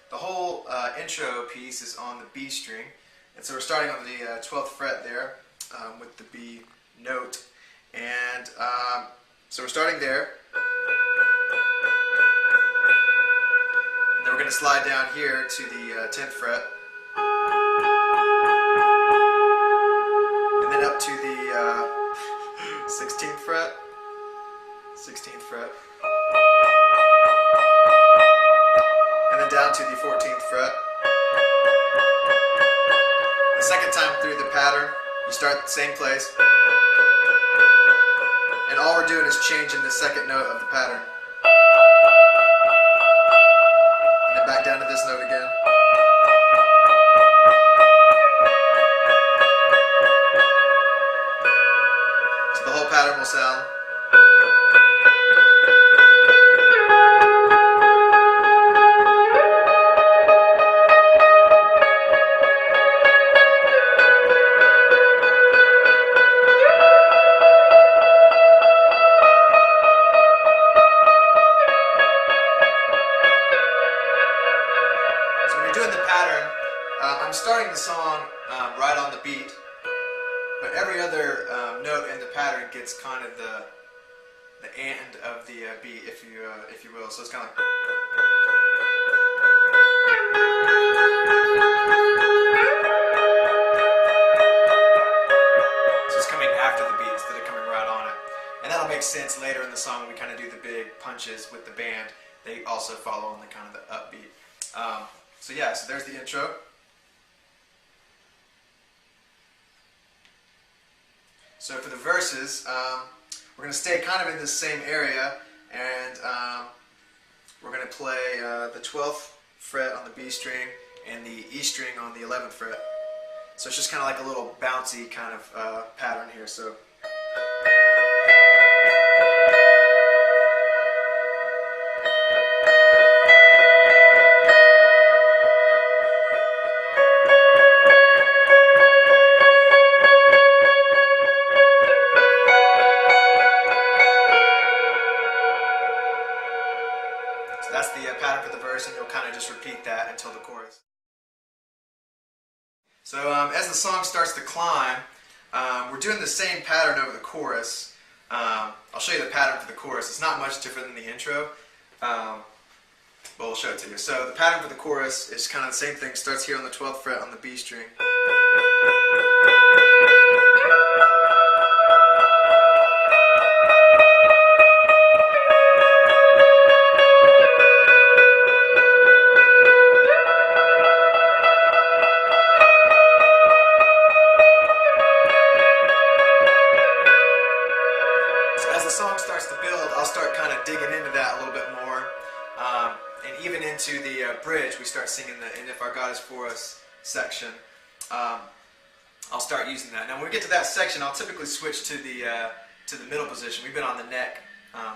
the whole intro piece is on the B string, and so we're starting on the 12th fret there with the B note, and so we're starting there, and then we're going to slide down here to the 10th fret, and then up to the 16th fret, 16th fret, and then down to the 14th fret. The second time through the pattern, you start at the same place, and all we're doing is changing the second note of the pattern. And then back down to this note again. So the whole pattern will sound. I'm starting the song right on the beat, but every other note in the pattern gets kind of the end of the beat, if you will. So it's kind of like. So it's coming after the beat instead of coming right on it, and that'll make sense later in the song when we kind of do the big punches with the band. They also follow on the kind of the upbeat. So yeah, so there's the intro. So for the verses, we're going to stay kind of in this same area, and we're going to play the 12th fret on the B string and the E string on the 11th fret. So it's just kind of like a little bouncy kind of pattern here. So. That's the pattern for the verse, and you'll kind of just repeat that until the chorus. So as the song starts to climb, we're doing the same pattern over the chorus. I'll show you the pattern for the chorus. It's not much different than the intro, but we'll show it to you. So the pattern for the chorus is kind of the same thing. It starts here on the 12th fret on the B string. As the song starts to build, I'll start kind of digging into that a little bit more, and even into the bridge, we start singing the "And If Our God Is For Us" section. I'll start using that. Now when we get to that section, I'll typically switch to the middle position. We've been on the neck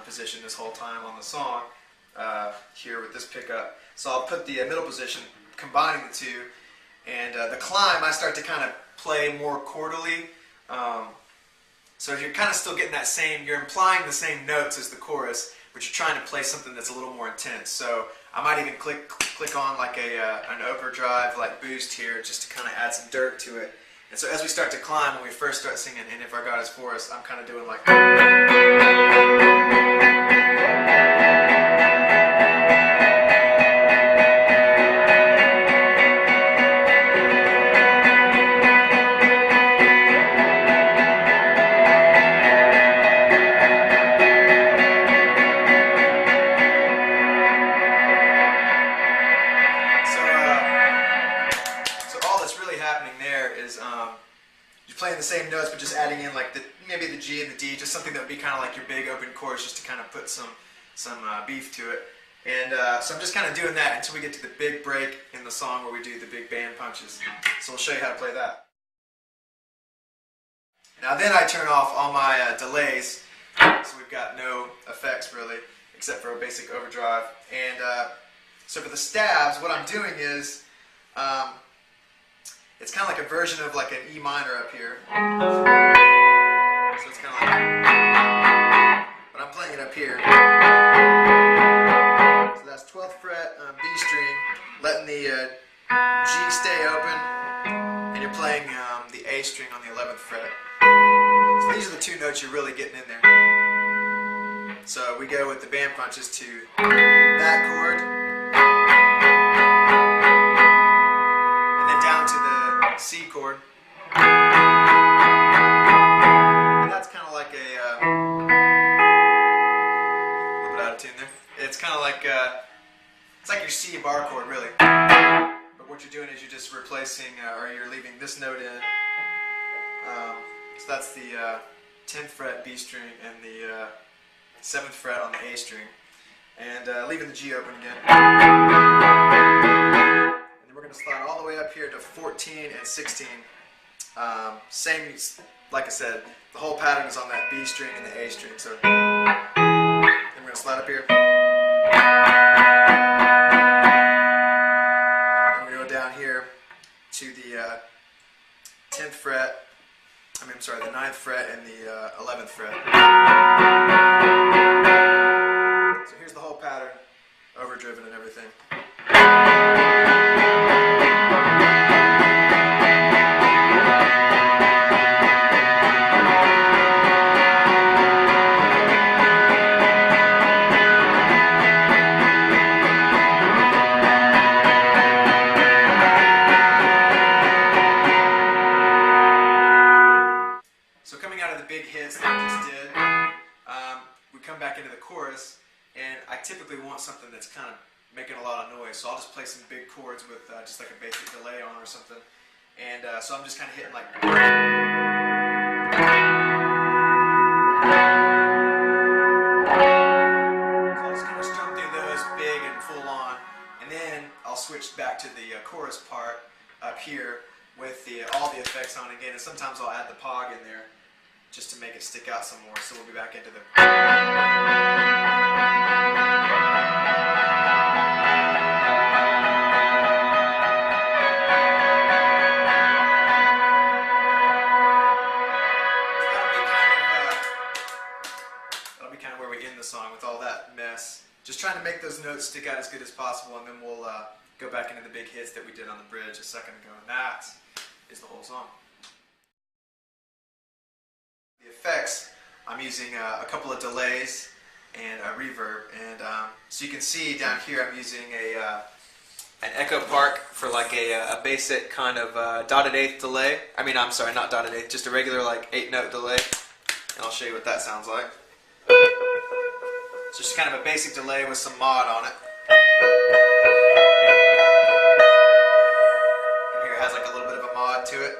position this whole time on the song here with this pickup. So I'll put the middle position, combining the two, and the climb I start to kind of play more chordally. So if you're kind of still getting that same, you're implying the same notes as the chorus, but you're trying to play something that's a little more intense. So I might even click on like an overdrive like boost here, just to kind of add some dirt to it. And so as we start to climb, when we first start singing "And If Our God Is For Us," I'm kind of doing like. You're playing the same notes, but just adding in like maybe the G and the D, just something that would be kind of like your big open chorus, just to kind of put some beef to it. And so I'm just kind of doing that until we get to the big break in the song where we do the big band punches. So we'll show you how to play that. Now then I turn off all my delays, so we've got no effects really, except for a basic overdrive. And so for the stabs, what I'm doing is it's kind of like a version of like an E minor up here. So it's kind of like, but I'm playing it up here. So that's 12th fret, B string, letting the G stay open, and you're playing the A string on the 11th fret. So these are the two notes you're really getting in there. So we go with the band punches to that chord, and then down to the C chord. And that's kind of like a little bit out of tune there. It's kind of like it's like your C bar chord, really. But what you're doing is you're just replacing, or you're leaving this note in. So that's the 10th fret B string and the 7th fret on the A string, and leaving the G open again. And then we're going to slide all the way up here to 14 and 16. Same, like I said, the whole pattern is on that B string and the A string. So then we're going to slide up here. To the 10th fret, the 9th fret and the 11th fret. So here's the whole pattern, overdriven and everything. Into the chorus, and I typically want something that's kind of making a lot of noise, so I'll just play some big chords with just like a basic delay on or something, and so I'm just kind of hitting like, so I'll just kind of strum through those big and full on, and then I'll switch back to the chorus part up here with all the effects on again, and sometimes I'll add the pog in there just to make it stick out some more. So we'll be back into the that'll be kind of where we end the song with all that mess. Just trying to make those notes stick out as good as possible, and then we'll go back into the big hits that we did on the bridge a second ago, and that is the whole song. The effects, I'm using a couple of delays and a reverb, and so you can see down here I'm using an Echo Park for like a basic kind of dotted eighth delay. I'm sorry, not dotted eighth, just a regular like 8-note delay, and I'll show you what that sounds like. It's just kind of a basic delay with some mod on it. And here it has like a little bit of a mod to it.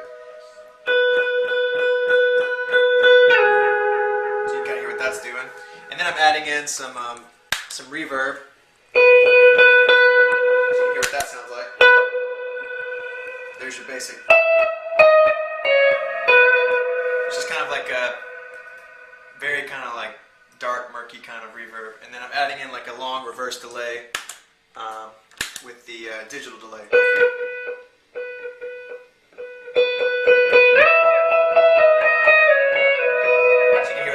That's doing, and then I'm adding in some reverb. So you can hear what that sounds like. There's your basic. It's just kind of like a very kind of like dark, murky kind of reverb, and then I'm adding in like a long reverse delay with the digital delay.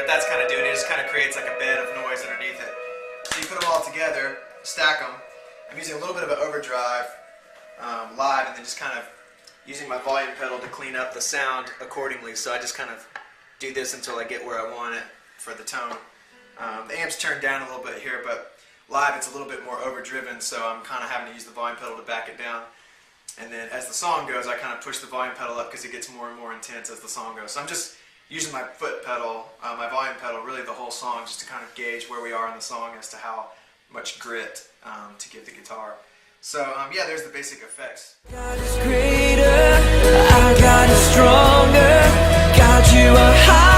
That's kind of doing. It just kind of creates like a bed of noise underneath it. So you put them all together, stack them. I'm using a little bit of an overdrive live, and then just kind of using my volume pedal to clean up the sound accordingly. So I just kind of do this until I get where I want it for the tone. The amp's turned down a little bit here, but live it's a little bit more overdriven, so I'm kind of having to use the volume pedal to back it down. And then as the song goes, I kind of push the volume pedal up because it gets more and more intense as the song goes. So I'm just using my foot pedal, my volume pedal, really the whole song, just to kind of gauge where we are in the song as to how much grit to give the guitar. So yeah, there's the basic effects. God is greater, I got it stronger, got you a high.